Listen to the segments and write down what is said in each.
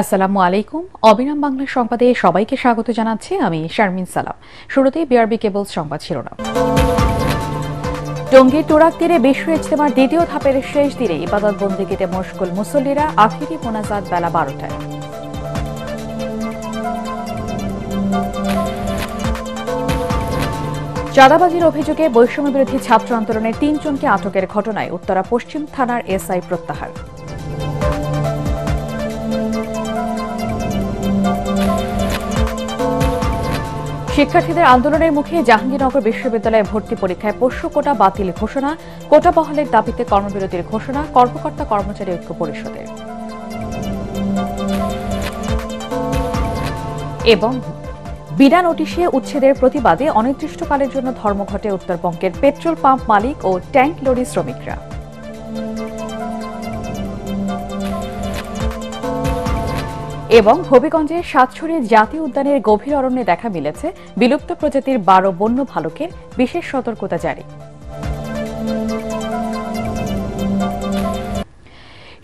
আসসালামু আলাইকুম। অবিরাম বাংলা সংবাদে সবাইকে স্বাগত জানাচ্ছি আমি শারমিন সালাম। শুরুতেই বিআরবি কেবলস সংবাদ শিরোনাম। টঙ্গীর তুরাগ তীরে বিশ্ব ইজতেমার দ্বিতীয় ধাপের শেষ দিনে ইবাদত বন্দেগীতে মশগুল মুসল্লিরা। আখিরি মোনাজাত বেলা 12টায়। চাঁদাবাজির অভিযোগে বৈষম্য বিরোধী ছাত্র আন্দোলনের 3 জনকে আটকের ঘটনায় উত্তরা পশ্চিম থানার এসআই প্রত্যাহার। শিক্ষার্থীদের আন্দোলনের মুখে জাহাঙ্গীরনগর বিশ্ববিদ্যালয়ে ভর্তি পরীক্ষায় পোষ্য কোটা বাতিল ঘোষণা। কোটা বহালের দাবিতে কর্মবিরতির ঘোষণা কর্মকর্তা কর্মচারী ঐক্য পরিষদের। এবং বিনা নোটিশে উচ্ছেদের প্রতিবাদে অনির্দিষ্টকালের জন্য ধর্মঘটে উত্তরবঙ্গের পেট্রোল পাম্প মালিক ও ট্যাঙ্ক লরি শ্রমিকরা। এবং হবিগঞ্জের সাতছড়ি জাতীয় উদ্যানের গভীর অরণ্যে দেখা মিলেছে বিলুপ্ত প্রজাতির 12 বন্য ভালুকের। বিশেষ সতর্কতা জারি।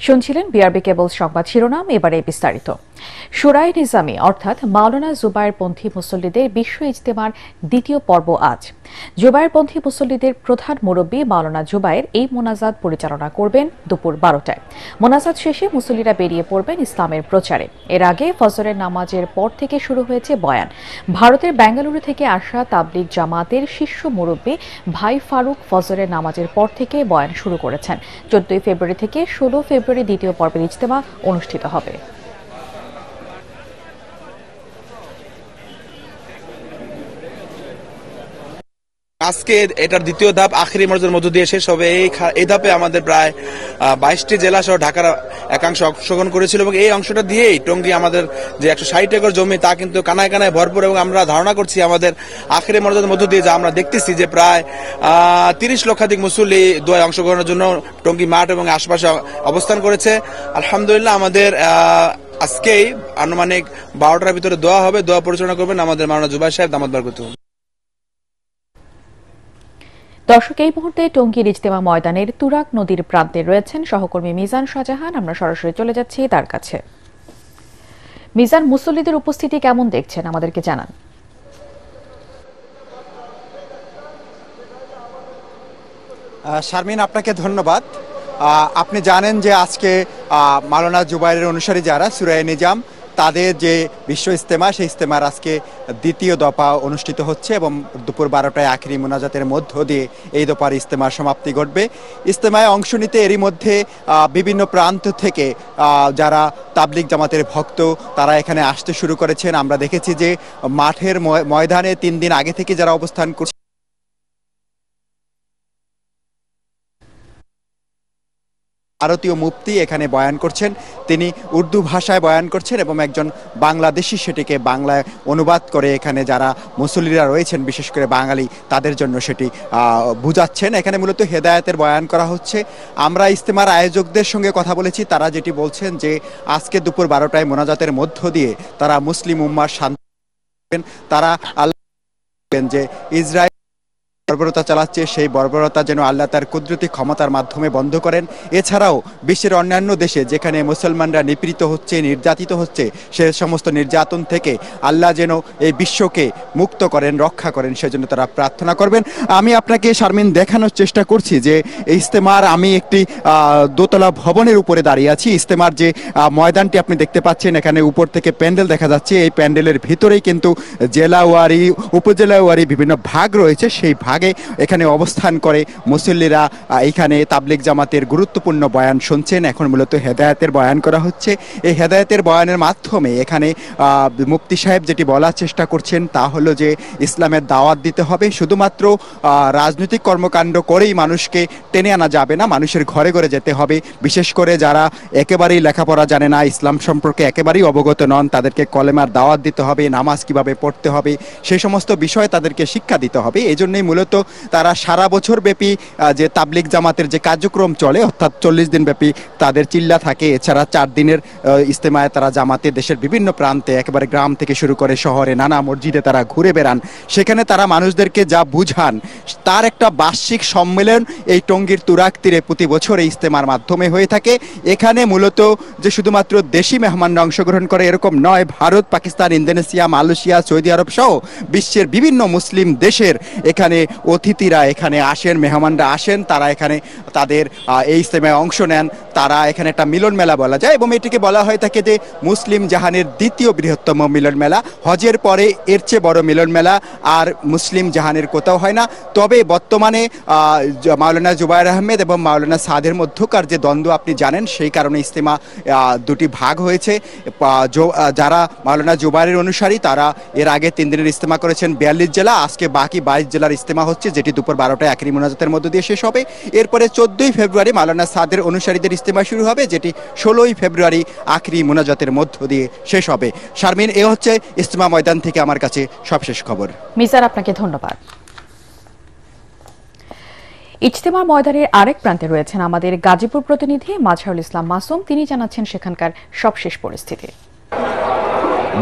শুনছিলেন বিআরবি কেবলস সংবাদ শিরোনাম। এবারে বিস্তারিত। শুরায়ে নিজামী অর্থাৎ মাওলানা জুবায়েরপন্থী মুসল্লিদের বিশ্ব ইজতেমার দ্বিতীয় পর্ব আজ। জুবায়েরপন্থী মুসল্লিদের প্রধান মুরব্বী মাওলানা জুবায়ের এই মোনাজাত পরিচালনা করবেন দুপুর 12টায়। মোনাজাত শেষে মুসল্লিরা বেরিয়ে পড়বেন ইসলামের প্রচারে। এর আগে ফজরের নামাজের পর থেকে শুরু হয়েছে বয়ান। ভারতের বেঙ্গালুরু থেকে আসা তাবলিগ জামাতের শীর্ষ মুরব্বী ভাই ফারুক ফজরের নামাজের পর থেকে বয়ান শুরু করেছেন। 14 ফেব্রুয়ারি থেকে 16 ফেব্রুয়ারি দ্বিতীয় পর্বের ইজতেমা অনুষ্ঠিত হবে। আজকে এটার দ্বিতীয় ধাপ আখেরি মোনাজাতের মধ্য দিয়ে শেষ হবে। এই ধাপে আমাদের প্রায় 22টি জেলা সহ ঢাকার একাংশ অংশগ্রহণ করেছিল এবং এই অংশটা দিয়েই টঙ্গী আমাদের যে 160 একর জমি তা কিন্তু কানায় কানায় ভরপুর এবং আমরা ধারণা করছি আমাদের আখেরি মোনাজাতের মধ্য দিয়ে যা আমরা দেখতেছি যে প্রায় 30 লক্ষাধিক মুসল্লি দোয়ায় অংশগ্রহণের জন্য টঙ্গী মাঠ এবং আশপাশে অবস্থান করেছে। আলহামদুলিল্লাহ আমাদের আজকেই আনুমানিক 12টার ভিতরে দোয়া হবে। দোয়া পরিচালনা করবেন আমাদের মাওলানা জুবায়ের সাহেব দামাত বরকতুহু। দর্শক, এই মুহূর্তে টঙ্গীর ইজতেমা ময়দানের তুরাগ নদীর প্রান্তে রয়েছেন সহকর্মী মিজান শাহজাহান। আমরা সরাসরি চলে যাচ্ছি তার কাছে। মিজান, মুসল্লিদের উপস্থিতি কেমন দেখছেন আমাদেরকে জানান। শারমিন, আপনাকে ধন্যবাদ। আপনি জানেন যে আজকে মাওলানা জুবায়েরের অনুসারী যারা শুরায়ে নিজাম তাদের যে বিশ্ব ইজতেমা, সেই ইজতেমার আজকে দ্বিতীয় দফা অনুষ্ঠিত হচ্ছে এবং দুপুর 12টায় আখিরি মোনাজাতের মধ্য দিয়ে এই দফার ইজতেমার সমাপ্তি ঘটবে। ইজতেমায় অংশ নিতে এরই মধ্যে বিভিন্ন প্রান্ত থেকে যারা তাবলিগ জামাতের ভক্ত তারা এখানে আসতে শুরু করেছেন। আমরা দেখেছি যে মাঠের ময়দানে 3 দিন আগে থেকে যারা অবস্থান করছে ভারতীয় মুফতি এখানে বয়ান করছেন। তিনি উর্দু ভাষায় বয়ান করছেন এবং একজন বাংলাদেশি সেটিকে বাংলায় অনুবাদ করে এখানে যারা মুসল্লিরা রয়েছেন বিশেষ করে বাঙালি তাদের জন্য সেটি বুঝাচ্ছেন। এখানে মূলত হেদায়েতের বয়ান করা হচ্ছে। আমরা ইজতেমার আয়োজকদের সঙ্গে কথা বলেছি, তারা যেটি বলছেন যে আজকে দুপুর 12টায় মোনাজাতের মধ্য দিয়ে তারা মুসলিম উম্মার শান্তি, তারা আল্লাহ যে ইসরায়েল বর্বরতা চালাচ্ছে সেই বর্বরতা যেন আল্লাহ তার কুদরতি ক্ষমতার মাধ্যমে বন্ধ করেন। এছাড়াও বিশ্বের অন্যান্য দেশে যেখানে মুসলমানরা নিপীড়িত হচ্ছে, নির্যাতিত হচ্ছে, সে সমস্ত নির্যাতন থেকে আল্লাহ যেন এই বিশ্বকে মুক্ত করেন, রক্ষা করেন, সেজন্য তারা প্রার্থনা করবেন। আমি আপনাকে শারমিন দেখানোর চেষ্টা করছি যে ইজতেমার আমি একটি দোতলা ভবনের উপরে দাঁড়িয়ে আছি। ইজতেমার যে ময়দানটি আপনি দেখতে পাচ্ছেন, এখানে উপর থেকে প্যান্ডেল দেখা যাচ্ছে। এই প্যান্ডেলের ভিতরেই কিন্তু জেলা ওয়ারি, উপজেলা ওয়ারি বিভিন্ন ভাগ রয়েছে। সেই ভাগে এখানে অবস্থান করে মুসল্লিরা এখানে তাবলিগ জামাতের গুরুত্বপূর্ণ বয়ান শুনছেন। এখন মূলত হেদায়েতের বয়ান করা হচ্ছে। এই হেদায়েতের বয়ানের মাধ্যমে এখানে মুফতি সাহেব যেটি বলার চেষ্টা করছেন তা হলো যে ইসলামের দাওয়াত দিতে হবে। শুধুমাত্র রাজনৈতিক কর্মকাণ্ড করেই মানুষকে টেনে আনা যাবে না, মানুষের ঘরে ঘরে যেতে হবে। বিশেষ করে যারা একেবারেই লেখাপড়া জানে না, ইসলাম সম্পর্কে একেবারেই অবগত নন, তাদেরকে কলেমার দাওয়াত দিতে হবে, নামাজ কিভাবে পড়তে হবে সেই সমস্ত বিষয় তাদেরকে শিক্ষা দিতে হবে। এই জন্যই মূলত মূলত তারা সারা বছর ব্যাপী যে তাবলিগ জামাতের যে কার্যক্রম চলে, অর্থাৎ 40 দিন ব্যাপী তাদের চিল্লা থাকে। এছাড়া 4 দিনের ইজতেমায় তারা জামাতে দেশের বিভিন্ন প্রান্তে একেবারে গ্রাম থেকে শুরু করে শহরে নানা মসজিদে তারা ঘুরে বেড়ান। সেখানে তারা মানুষদেরকে যা বুঝান তার একটা বার্ষিক সম্মেলন এই টঙ্গীর তুরাগ তীরে প্রতি বছর এই ইজতেমার মাধ্যমে হয়ে থাকে। এখানে মূলত যে শুধুমাত্র দেশি মেহমানরা অংশগ্রহণ করে এরকম নয়, Bharat, Pakistan, Indonesia, Malaysia, Saudi আরব সহ বিশ্বের বিভিন্ন মুসলিম দেশের এখানে অতিথিরা এখানে আসেন, মেহমানরা আসেন, তারা এখানে তাদের এই ইজতেমায় অংশ নেন। তারা এখানে একটা মিলন মেলা বলা যায় এবং এটিকে বলা হয়ে থাকে যে মুসলিম জাহানের দ্বিতীয় বৃহত্তম মিলন মেলা। হজের পরে এর চেয়ে বড় মিলন মেলা আর মুসলিম জাহানের কোথাও হয় না। তবে বর্তমানে মাওলানা জুবায়ের আহমেদ এবং মাওলানা সাদের মধ্যকার যে দ্বন্দ্ব আপনি জানেন, সেই কারণে ইজতেমা দুটি ভাগ হয়েছে। যারা মাওলানা জুবায়ের অনুসারী তারা এর আগে 3 দিনের ইজতেমা করেছেন 42 জেলা, আজকে বাকি 22 জেলার ইজতেমা হচ্ছে, যেটি দুপুর 12টায় আখেরি মোনাজাতের মধ্য দিয়ে শেষ হবে। এরপরে 14ই ফেব্রুয়ারি মাওলানা সাদের অনুসারীদের ইজতেমা শুরু হবে, যেটি 16ই ফেব্রুয়ারি আখেরি মোনাজাতের মধ্য দিয়ে শেষ হবে। শারমিন, এ হচ্ছে ইজতেমা ময়দান থেকে আমার কাছে সবশেষ খবর। মিজান, আপনাকে ধন্যবাদ। ইজতেমার ময়দানের আরেক প্রান্তে রয়েছেন আমাদের গাজীপুর প্রতিনিধি মাজহারুল ইসলাম মাসুম। তিনি জানাচ্ছেন সেখানকার সবশেষ পরিস্থিতি।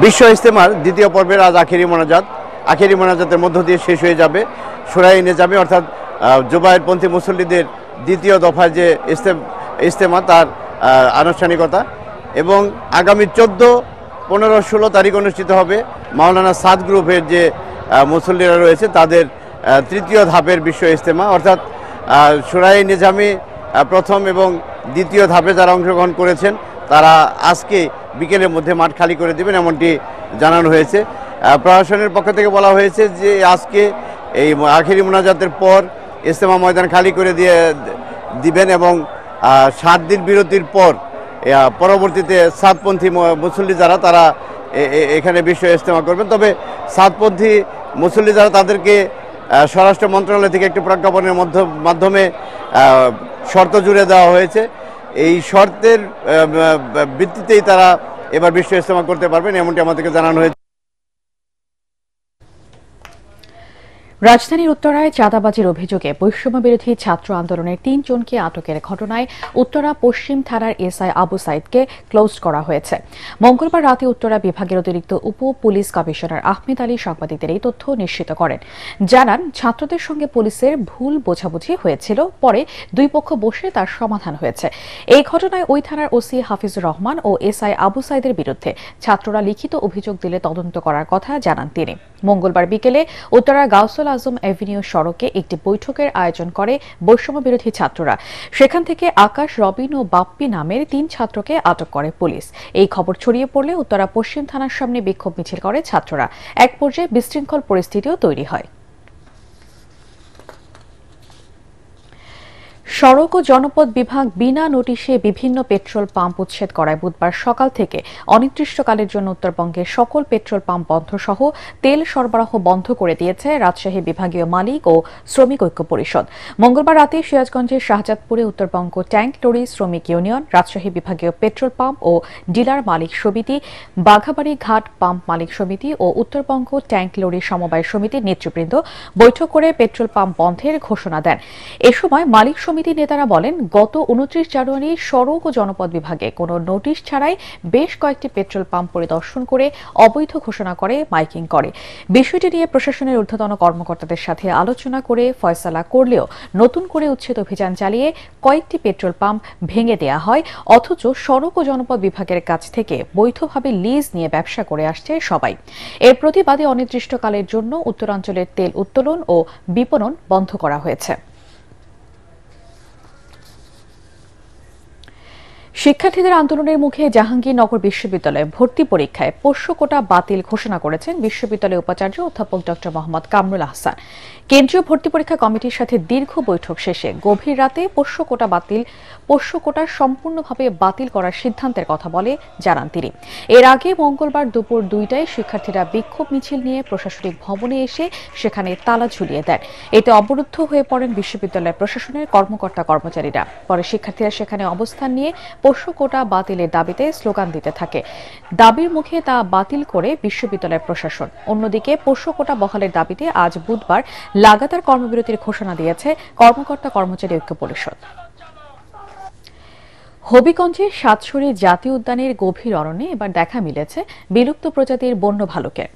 বিশ্ব ইজতেমার দ্বিতীয় পর্বের আজ আখেরি মোনাজাতের মধ্য দিয়ে শেষ হয়ে যাবে শুরায়ে নিজামী, অর্থাৎ জুবায়েরপন্থী মুসল্লিদের দ্বিতীয় দফায় যে ইজতেমা তার আনুষ্ঠানিকতা। এবং আগামী 14, 15, 16 তারিখ অনুষ্ঠিত হবে মাওলানা সাদ গ্রুপের যে মুসল্লিরা রয়েছে তাদের তৃতীয় ধাপের বিশ্ব ইজতেমা, অর্থাৎ শুরায়ে নিজামী প্রথম এবং দ্বিতীয় ধাপে যারা অংশগ্রহণ করেছেন তারা আজকে বিকেলের মধ্যে মাঠ খালি করে দেবেন, এমনটি জানানো হয়েছে। প্রশাসনের পক্ষ থেকে বলা হয়েছে যে আজকে এই আখেরি মোনাজাতের পর ইজতেমা ময়দান খালি করে দিবেন এবং 7 দিন বিরতির পর পরবর্তীতে সাদপন্থী মুসল্লি যারা তারা এখানে বিশ্ব ইজতেমা করবেন। তবে সাদপন্থী মুসল্লি যারা তাদেরকে স্বরাষ্ট্র মন্ত্রণালয় থেকে একটি প্রজ্ঞাপনের মাধ্যমে শর্ত জুড়ে দেওয়া হয়েছে। এই শর্তের ভিত্তিতেই তারা এবার বিশ্ব ইজতেমা করতে পারবেন, এমনটি আমাদেরকে জানানো হয়েছে। রাজধানীর উত্তরায় চাঁদাবাজির অভিযোগে বৈষম্য বিরোধী ছাত্র আন্দোলনের 3 জনকে আটকের ঘটনায় উত্তরা পশ্চিম থানার এসআই আবু সাইদকে ক্লোজ করা হয়েছে। মঙ্গলবার রাতে উত্তরা বিভাগের অতিরিক্ত উপ পুলিশ কমিশনার আহমেদ আলী সাংবাদিকদের এই তথ্য নিশ্চিত করেন। জানান, ছাত্রদের সঙ্গে পুলিশের ভুল বোঝাবুঝি হয়েছিল, পরে দুই পক্ষ বসে তার সমাধান হয়েছে। এই ঘটনায় ওই থানার ওসি হাফিজুর রহমান ও এসআই আবু সাইদের বিরুদ্ধে ছাত্ররা লিখিত অভিযোগ দিলে তদন্ত করার কথা জানান তিনি। মঙ্গলবার বিকেলে উত্তরার গাউসুল আজম এভিনিউ সড়কে একটি বৈঠকের আয়োজন করে বৈষম্য বিরোধী ছাত্ররা। সেখান থেকে আকাশ, রবিন ও বাপ্পি নামের 3 ছাত্রকে আটক করে পুলিশ। এই খবর ছড়িয়ে পড়লে উত্তরা পশ্চিম থানার সামনে বিক্ষোভ মিছিল করে ছাত্ররা। এক পর্যায়ে বিশৃঙ্খল পরিস্থিতিও তৈরি হয়। সড়ক ও জনপদ বিভাগ বিনা নোটিশে বিভিন্ন পেট্রোল পাম্প উচ্ছেদ করায় বুধবার সকাল থেকে অনির্দিষ্টকালের জন্য উত্তরবঙ্গের সকল পেট্রোল পাম্প বন্ধ সহ তেল সরবরাহ বন্ধ করে দিয়েছে রাজশাহী বিভাগীয় মালিক ও শ্রমিক ঐক্য পরিষদ। মঙ্গলবার রাতে সিরাজগঞ্জের শাহজাদপুরে উত্তরবঙ্গ ট্যাঙ্ক লরি শ্রমিক ইউনিয়ন, রাজশাহী বিভাগীয় পেট্রোল পাম্প ও ডিলার মালিক সমিতি, বাঘাবাড়ি ঘাট পাম্প মালিক সমিতি ও উত্তরবঙ্গ ট্যাঙ্ক লরি সমবায় সমিতির নেতৃবৃন্দ বৈঠক করে পেট্রোল পাম্প বন্ধের ঘোষণা দেন। এ সময় মালিক সমিতি নেতারা বলেন, গত 29 জানুয়ারি সড়ক ও জনপদ বিভাগে কোনো নোটিশ ছাড়াই বেশ কয়েকটি পেট্রোল পাম্প পরিদর্শন করে অবৈধ ঘোষণা করে মাইকিং করে। বিষয়টি নিয়ে প্রশাসনের ঊর্ধ্বতন কর্মকর্তাদের সাথে আলোচনা করে ফয়সালা করলেও নতুন করে উচ্ছেদ অভিযান চালিয়ে কয়েকটি পেট্রোল পাম্প ভেঙে দেয়া হয়, অথচ সড়ক ও জনপদ বিভাগের কাছ থেকে বৈধভাবে লিজ নিয়ে ব্যবসা করে আসছে সবাই। এর প্রতিবাদে অনির্দিষ্টকালের জন্য উত্তরাঞ্চলের তেল উত্তোলন ও বিপণন বন্ধ করা হয়েছে। শিক্ষার্থীদের আন্দোলনের মুখে জাহাঙ্গীরনগর বিশ্ববিদ্যালয়ে ভর্তি পরীক্ষায় পোষ্য কোটা বাতিল ঘোষণা করেছেন বিশ্ববিদ্যালয়ের উপাচার্য অধ্যাপক ড মোহাম্মদ কামরুল আহসান। কেন্দ্রীয় ভর্তি পরীক্ষা কমিটির সাথে দীর্ঘ বৈঠক শেষে গভীর রাতে পোষ্য কোটা সম্পূর্ণভাবে বাতিল করার সিদ্ধান্তের কথা বলে জানান তিনি। এর আগে মঙ্গলবার দুপুর 2টায় শিক্ষার্থীরা বিক্ষোভ মিছিল নিয়ে প্রশাসনিক ভবনে এসে সেখানে তালা ঝুলিয়ে দেন। এতে অবরুদ্ধ হয়ে পড়েন বিশ্ববিদ্যালয় প্রশাসনের কর্মকর্তা কর্মচারীরা। পরে শিক্ষার্থীরা সেখানে অবস্থান নিয়ে পোষ্য কোটা বাতিলের দাবিতে স্লোগান দিতে থাকে। দাবির মুখে তা বাতিল করে বিশ্ববিদ্যালয় প্রশাসন। অন্যদিকে পোষ্য কোটা বহালের দাবিতে আজ বুধবার লাগাতার কর্মবিরতির ঘোষণা দিয়েছে কর্মকর্তা কর্মচারী ঐক্য পরিষদ। হবিগঞ্জের সাতছড়ি জাতীয় উদ্যানের গভীর অরণ্যে এবার দেখা মিলেছে বিলুপ্ত প্রজাতির বন্য ভালুকের।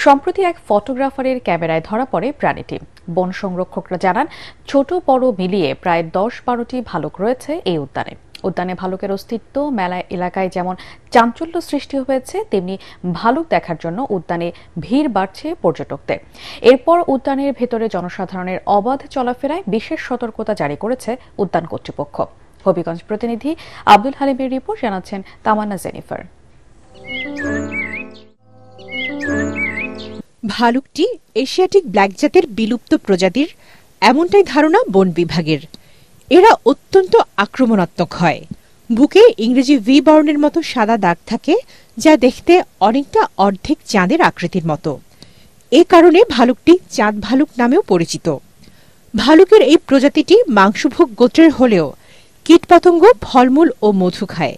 সম্প্রতি এক ফটোগ্রাফারের ক্যামেরায় ধরা পড়ে প্রাণীটি। বন সংরক্ষকরা জানান, ছোট বড় মিলিয়ে প্রায় 10-12টি ভালুক রয়েছে এই উদ্যানে। উদ্যানে ভালুকের অস্তিত্ব মেলা এলাকায় যেমন চাঞ্চল্য সৃষ্টি হয়েছে, তেমনি ভালুক দেখার জন্য উদ্যানে ভিড় বাড়ছে পর্যটকদের। এরপর উদ্যানের ভেতরে জনসাধারণের অবাধ চলাফেরায় বিশেষ সতর্কতা জারি করেছে উদ্যান কর্তৃপক্ষ। হবিগঞ্জ প্রতিনিধি আব্দুল হালিমের রিপোর্ট, জানাচ্ছেন তামান্না জেনিফার। ভালুকটি এশিয়াটিক ব্ল্যাক জাতের বিলুপ্ত প্রজাতির, এমনটাই ধারণা বন বিভাগের। এরা অত্যন্ত আক্রমণাত্মক হয়। বুকে ইংরেজি ভি বর্ণের মতো সাদা দাগ থাকে, যা দেখতে অনেকটা অর্ধেক চাঁদের আকৃতির মতো। এ কারণে ভালুকটি চাঁদ ভালুক নামেও পরিচিত। ভালুকের এই প্রজাতিটি মাংসভোগ গোত্রের হলেও কীটপতঙ্গ, ফলমূল ও মধু খায়।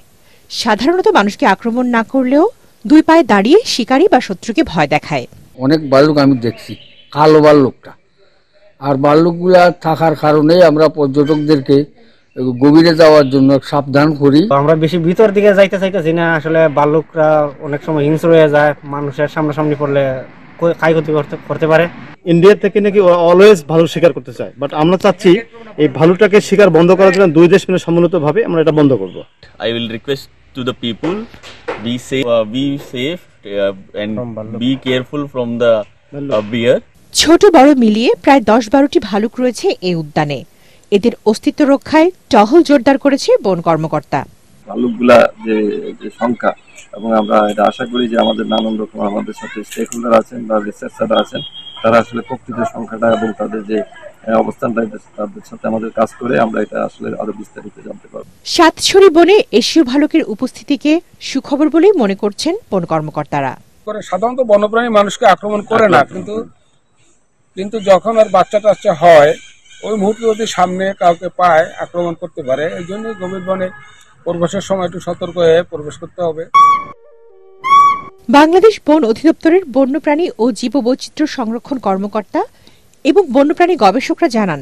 সাধারণত মানুষকে আক্রমণ না করলেও দুই পায়ে দাঁড়িয়ে শিকারী বা শত্রুকে ভয় দেখায়। অনেক ভাল্লুক আমি দেখছি, কালো ভাল্লুকটা। আর ভাল্লুকগুলা থাকার কারণে আমরা পর্যটকদেরকে গভীরে যাওয়ার জন্য সাবধান করি। আমরা বেশি ভিতর দিকে যাইতে চাইতেছি না। আসলে ভাল্লুকরা অনেক সময় হিংস্র হয়ে যায়, মানুষের সামনাসামনি পড়লে ক্ষয়ক্ষতি করতে পারে। ইন্ডিয়া থেকে নাকি অলওয়েজ ভালুক শিকার করতে চায়, বাট আমরা চাচ্ছি এই ভালুকটাকে শিকার বন্ধ করার জন্য দুই দেশ মিলে সম্মিলিতভাবে আমরা এটা বন্ধ করব। I will request to the people be safe and be careful from the bear. ছোট বড় মিলিয়ে প্রায় 10-12টি ভালুক রয়েছে এই উদ্যানে। এদের অস্তিত্ব রক্ষায় টহল জোরদার করেছে বন কর্মকর্তা। ভালুকগুলা যে সংখ্যা, এবং আমরা এটা আশা করি যে আমাদের নানান রকম আমাদের সাথে স্টেক হোল্ডার আছেন বা রিসার্চাররা আছেন, তারা আসলে প্রকৃত সংখ্যাটা এবং তাদের যে অবস্থানটা, তাদের সাথে আমাদের কাজ করে আমরা এটা আসলে আরো বিস্তারিত জানতে পারব। সাতছড়ি বনে এশীয় ভালুকের উপস্থিতিকে সুখবর বলেই মনে করছেন বন কর্মকর্তারা। সাধারণত বন্যপ্রাণী মানুষকে আক্রমণ করে না, কিন্তু যখন আর বাচ্চা টাচ্চা হয়, ওই মুহূর্তে যদি সামনে কাউকে পায় আক্রমণ করতে পারে। এই জন্য গভীর বনে প্রবেশের সময় একটু সতর্ক হয়ে প্রবেশ করতে হবে। বাংলাদেশ বন অধিদপ্তরের বন্যপ্রাণী ও জীববৈচিত্র্য সংরক্ষণ কর্মকর্তা এবং বন্যপ্রাণী গবেষকরা জানান,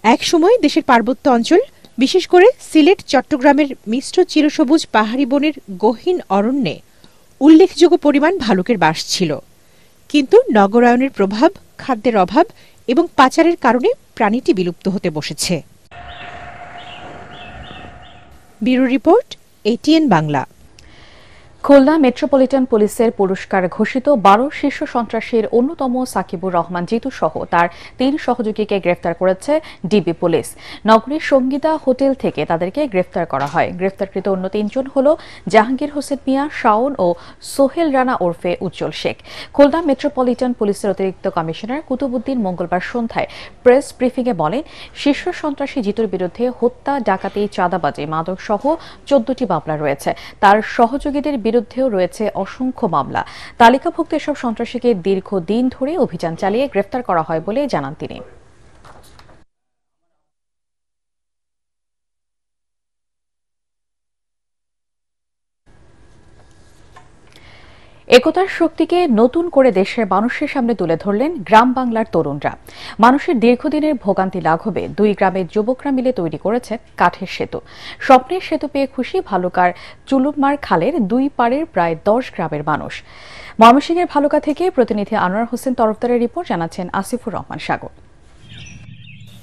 এক সময় দেশের পার্বত্য অঞ্চল, বিশেষ করে সিলেট, চট্টগ্রামের মিশ্র চিরসবুজ পাহাড়ি বনের গহীন অরণ্যে উল্লেখযোগ্য পরিমাণ ভালুকের বাস ছিল। কিন্তু নগরায়নের প্রভাব, খাদ্যের অভাব এবং পাচারের কারণে প্রাণীটি বিলুপ্ত হতে বসেছে। Bureau report, ATN Bangla. Khulna metropolitan পুলিশের পুরস্কার ঘোষিত 12 শীর্ষ সন্ত্রাসীর অন্যতম সাকিবুর রহমান জিতু সহ তার 3 সহযোগীকে গ্রেফতার করেছে ডিবি পুলিশ। নগরীর সঙ্গীতা হোটেল থেকে তাদেরকে গ্রেফতার করা হয়। গ্রেফতারকৃত অন্য 3 জন হল জাহাঙ্গীর হোসেন মিয়া, শাওন ও সোহেল রানা ওরফে উজ্জ্বল শেখ। খুলনা মেট্রোপলিটন পুলিশের অতিরিক্ত কমিশনার কুতুবুদ্দিন মঙ্গলবার সন্ধ্যায় প্রেস ব্রিফিংয়ে বলেন, শীর্ষ সন্ত্রাসী জিতুর বিরুদ্ধে হত্যা, ডাকাতি, চাঁদাবাজি, মাদক সহ 14টি মামলা রয়েছে। তার সহযোগীদের বিরুদ্ধেও রয়েছে অসংখ্য মামলা। তালিকাভুক্ত এসব সন্ত্রাসীকে দীর্ঘদিন ধরে অভিযান চালিয়ে গ্রেফতার করা হয় বলে জানান তিনি। একতার শক্তিকে নতুন করে দেশের মানুষের সামনে তুলে ধরলেন গ্রাম বাংলার তরুণরা। মানুষের দীর্ঘদিনের ভোগান্তি লাঘবে 2 গ্রামের যুবকরা মিলে তৈরি করেছে কাঠের সেতু। স্বপ্নের সেতু পেয়ে খুশি ভালুকার চুলুমার খালের 2 পাড়ের প্রায় 10 গ্রামের মানুষ। ময়মনসিংহের ভালুকা থেকে প্রতিনিধি আনোয়ার হোসেন তরফদারের রিপোর্ট, জানাচ্ছেন আসিফুর রহমান সাগর।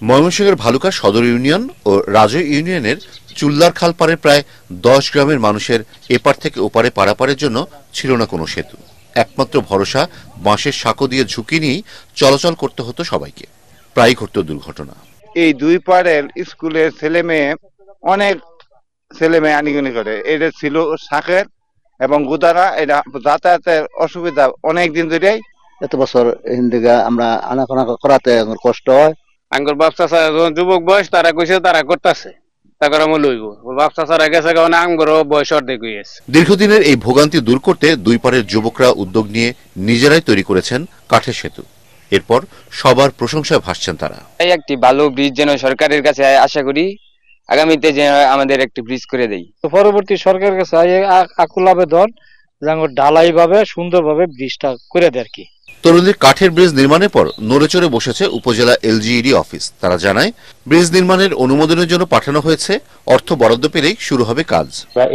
ময়মনসিংহের ভালুকা সদর ইউনিয়ন ও রাজৈ ইউনিয়নের চুল্লার খাল পাড়ের প্রায় 10 গ্রামের মানুষের এপার থেকে ওপারে পারাপারের জন্য ছিল না কোনো সেতু। একমাত্র ভরসা বাঁশের সাঁকো দিয়ে ঝুঁকি নিয়েই চলাচল করতে হতো সবাইকে। প্রায় ঘটত দুর্ঘটনা। এই 2 পাড়ের স্কুলের ছেলে মেয়ে, অনেক ছেলে মেয়ে আনিগুনি করে। এটা ছিল শাকের এবং গুদারা, এটা যাতায়াতের অসুবিধা অনেক দিন ধরেই। এত বছর হিন্দিকে আমরা আনাগোনা করাতে কষ্ট হয়। আঙ্গুর ব্যবসা যুবক বয়স তারা কইছে তারা করতেছে, দীর্ঘদিনের এই ভোগান্তি দূর করতে 2 পাড়ের যুবকরা উদ্যোগ নিয়ে নিজেরাই তৈরি করেছেন কাঠের সেতু। এরপর সবার প্রশংসায় ভাসছেন তারা। একটি ভালো ব্রিজ যেন সরকারের কাছে আশা করি আগামীতে যে আমাদের একটি ব্রিজ করে দেয়। পরবর্তী সরকারের কাছে আকুল আবেদন যেন ঢালাই ভাবে সুন্দরভাবে ব্রিজটা করে দেয় আর কি। তরুণীর কাঠের ব্রিজ নির্মাণের পর নড়েচড়ে বসেছে উপজেলা এলজিইডি অফিস। তারা জানায় ব্রিজ নির্মাণের অনুমোদনের জন্য পাঠানো হয়েছে, অর্থ বরাদ্দ পেলেই শুরু হবে কাজ।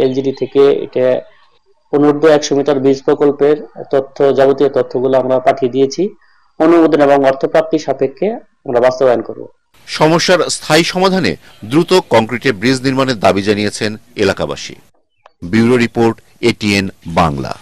এলজিডি থেকে এটা অনূর্ধ্ব 100 মিটার ব্রিজ প্রকল্পের যাবতীয় তথ্যগুলো আমরা পাঠিয়ে দিয়েছি। অনুমোদন এবং অর্থপ্রাপ্তি সাপেক্ষে আমরা বাস্তবায়ন করব। সমস্যার স্থায়ী সমাধানে দ্রুত কংক্রিটের ব্রিজ নির্মাণের দাবি জানিয়েছেন এলাকাবাসী। Bureau report, ATN Bangla.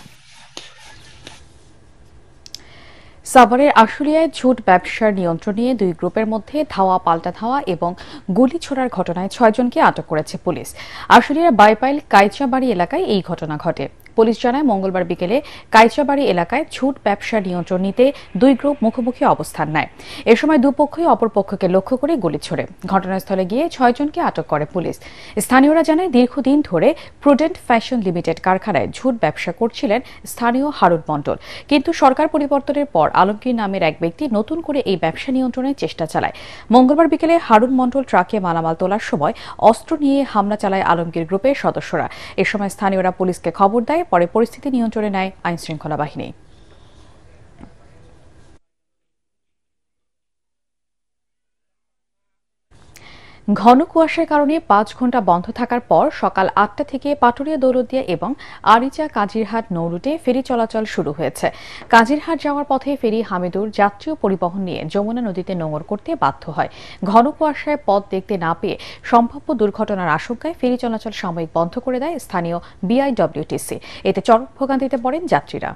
সাভারের আশুলিয়ায় ঝুট ব্যবসার নিয়ন্ত্রণ নিয়ে দুই গ্রুপের মধ্যে ধাওয়া পাল্টা ধাওয়া এবং গুলি ছোড়ার ঘটনায় 6 জনকে আটক করেছে পুলিশ। আশুলিয়ার বাইপাইল কাইচাবাড়ি এলাকায় এই ঘটনা ঘটে। পুলিশ জানায় মঙ্গলবার বিকেলে কাইচাবাড়ি এলাকায় ঝুট ব্যবসার নিয়ন্ত্রণ নিতে দুই গ্রুপ মুখোমুখি অবস্থান নেয়। এ সময় দুপক্ষই অপরপক্ষকে লক্ষ্য করে গুলি ছোড়ে। ঘটনাস্থলে গিয়ে 6 জনকে আটক করে পুলিশ। স্থানীয়রা জানায় দীর্ঘদিন ধরে প্রুডেন্ট ফ্যাশন লিমিটেড কারখানায় ঝুট ব্যবসা করছিলেন স্থানীয় হারুন মণ্ডল। কিন্তু সরকার পরিবর্তনের পর আলমগীর নামের এক ব্যক্তি নতুন করে এই ব্যবসা নিয়ন্ত্রণের চেষ্টা চালায়। মঙ্গলবার বিকেলে হারুন মণ্ডল ট্রাকে মালামাল তোলার সময় অস্ত্র নিয়ে হামলা চালায় আলমগীর গ্রুপের সদস্যরা। এ সময় স্থানীয়রা পুলিশকে খবর দেয়। পরে পরিস্থিতি নিয়ন্ত্রণে নেয় আইনশৃঙ্খলা বাহিনী। ঘন কুয়াশার কারণে 5 ঘণ্টা বন্ধ থাকার পর সকাল 8টা থেকে পাটুরিয়া দৌলতদিয়া এবং আরিচা কাজিরহাট নৌরুটে ফেরি চলাচল শুরু হয়েছে। কাজিরহাট যাওয়ার পথে ফেরি হামিদুর যাত্রী পরিবহন নিয়ে যমুনা নদীতে নোঙর করতে বাধ্য হয়। ঘন কুয়াশায় পথ দেখতে না পেয়ে সম্ভাব্য দুর্ঘটনার আশঙ্কায় ফেরি চলাচল সাময়িক বন্ধ করে দেয় স্থানীয় বিআইডব্লিউটিসি। এতে চরম ভোগান্তিতে পড়েন যাত্রীরা।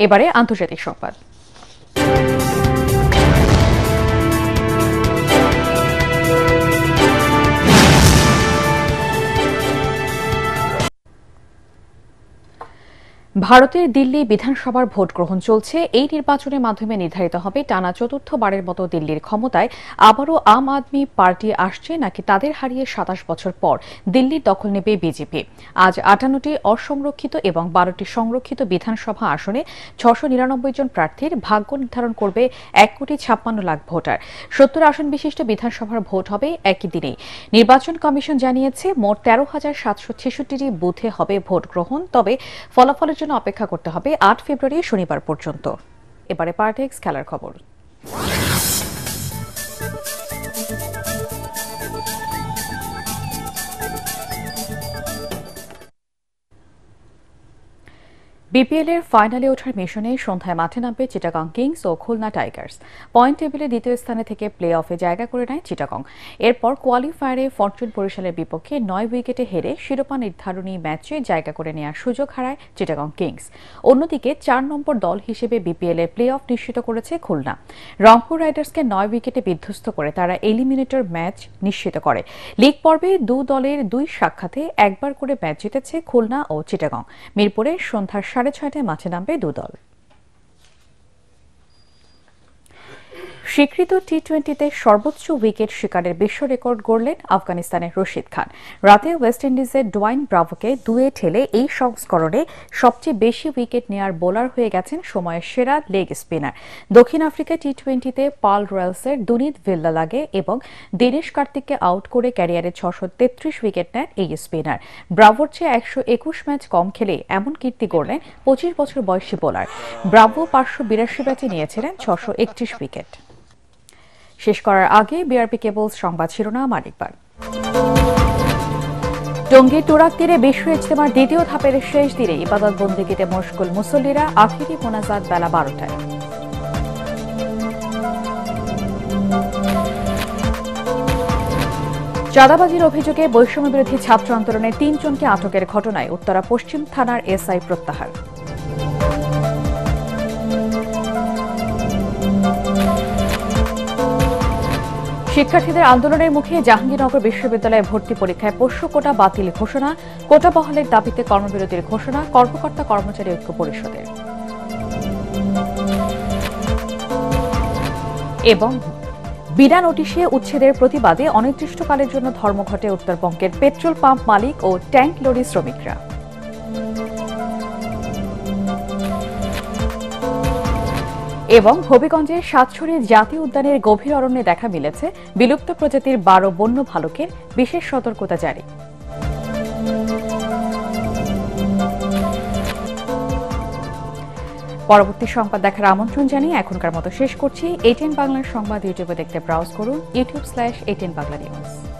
এবারে আন্তর্জাতিক সংবাদ। ভারতের দিল্লি বিধানসভার ভোট গ্রহণ চলছে। এই নির্বাচনের মাধ্যমে নির্ধারিত হবে টানা চতুর্থবারের মতো দিল্লির ক্ষমতায় আবারও আম আদমি পার্টি আসছে নাকি তাদের হারিয়ে 27 বছর পর দিল্লির দখল নেবে বিজেপি। আজ 58টি অসংরক্ষিত এবং 12টি সংরক্ষিত বিধানসভা আসনে 699 জন প্রার্থীর ভাগ্য নির্ধারণ করবে 1,56,00,000 ভোটার। 70 আসন বিশিষ্ট বিধানসভার ভোট হবে একই দিনেই। নির্বাচন কমিশন জানিয়েছে মোট 13,766টি বুথে হবে ভোট গ্রহণ। তবে ফলাফলের জন্য অপেক্ষা করতে হবে 8 ফেব্রুয়ারি শনিবার পর্যন্ত। এবারে পার্টেক্স খেলার খবর। বিপিএল এর ফাইনালে ওঠার মিশনে সন্ধ্যায় মাঠে নামবে চিটাগং কিংস ও খুলনা টাইগার্স। পয়েন্ট টেবিলে দ্বিতীয় স্থানে থেকে প্লে অফে জায়গা করে নেয় চিটাগং। এরপর কোয়ালিফায়ারে ফরচুন বরিশালের বিপক্ষে 9 উইকেটে হেরে শিরোপা নির্ধারণী ম্যাচে জায়গা করে নেওয়ার সুযোগ হারায় চিটাগং কিংস। অন্যদিকে 4 নম্বর দল হিসেবে বিপিএল এর প্লে অফ নিশ্চিত করেছে খুলনা। রংপুর রাইডার্সকে 9 উইকেটে বিধ্বস্ত করে তারা এলিমিনেটর ম্যাচ নিশ্চিত করে। লিগ পর্বে দু দলের 2 সাক্ষাতে একবার করে ম্যাচ জিতেছে খুলনা ও চিটাগং। মিরপুরে সন্ধ্যা 6:30টায় মাঠে নামবে দু দল। স্বীকৃত টি-20তে সর্বোচ্চ উইকেট শিকারের বিশ্ব রেকর্ড গড়লেন আফগানিস্তানের রশিদ খান। রাতে ওয়েস্ট ইন্ডিজের ডোয়াইন ব্রাভোকে 2-এ ঠেলে এই সংস্করণে সবচেয়ে বেশি উইকেট নেয়ার বোলার হয়ে গেছেন সময়ের সেরা লেগ স্পিনার। দক্ষিণ আফ্রিকা টি-20তে পাল রয়্যালসের দুনিত ভিল্লা লাগে এবং দিনেশ কার্তিককে আউট করে ক্যারিয়ারে 633 উইকেট নেন এই স্পিনার। ব্রাভোর চেয়ে 121 ম্যাচ কম খেলে এমন কীর্তি গড়লেন 25 বছর বয়সী বোলার। ব্রাভো 582 ব্যাটে নিয়েছিলেন 631 উইকেট। শেষ করার আগে বিআরপি কেবলস সংবাদ শিরোনাম আরেকবার। টঙ্গীর তুরাগ তীরে বিশ্ব ইজতেমার দ্বিতীয় ধাপের শেষ দিনে ইবাদত বন্দেগীতে মশগুল মুসল্লিরা। আখিরি মোনাজাত বেলা 12টায়। চাঁদাবাজির অভিযোগে বৈষম্য বিরোধী ছাত্র আন্দোলনের 3 জনকে আটকের ঘটনায় উত্তরা পশ্চিম থানার এসআই প্রত্যাহার। শিক্ষার্থীদের আন্দোলনের মুখে জাহাঙ্গীরনগর বিশ্ববিদ্যালয়ে ভর্তি পরীক্ষায় পোষ্য কোটা বাতিল ঘোষণা। কোটা বহালের দাবিতে কর্মবিরতির ঘোষণা কর্মকর্তা কর্মচারী ঐক্য পরিষদের। এবং বিনা নোটিশে উচ্ছেদের প্রতিবাদে অনির্দিষ্টকালের জন্য ধর্মঘটে উত্তরবঙ্গের পেট্রোল পাম্প মালিক ও ট্যাঙ্ক লরি শ্রমিকরা। এবং হবিগঞ্জের সাতছড়ি জাতীয় উদ্যানের গভীর অরণ্যে দেখা মিলেছে বিলুপ্ত প্রজাতির 12 বন্য ভালুকের, বিশেষ সতর্কতা জারি। পরবর্তী সংবাদ দেখার আমন্ত্রণ জানিয়ে এখনকার মতো শেষ করছি। ATN বাংলার সংবাদ ইউটিউবে দেখতে ব্রাউজ করুন youtube/ATN Bangla News।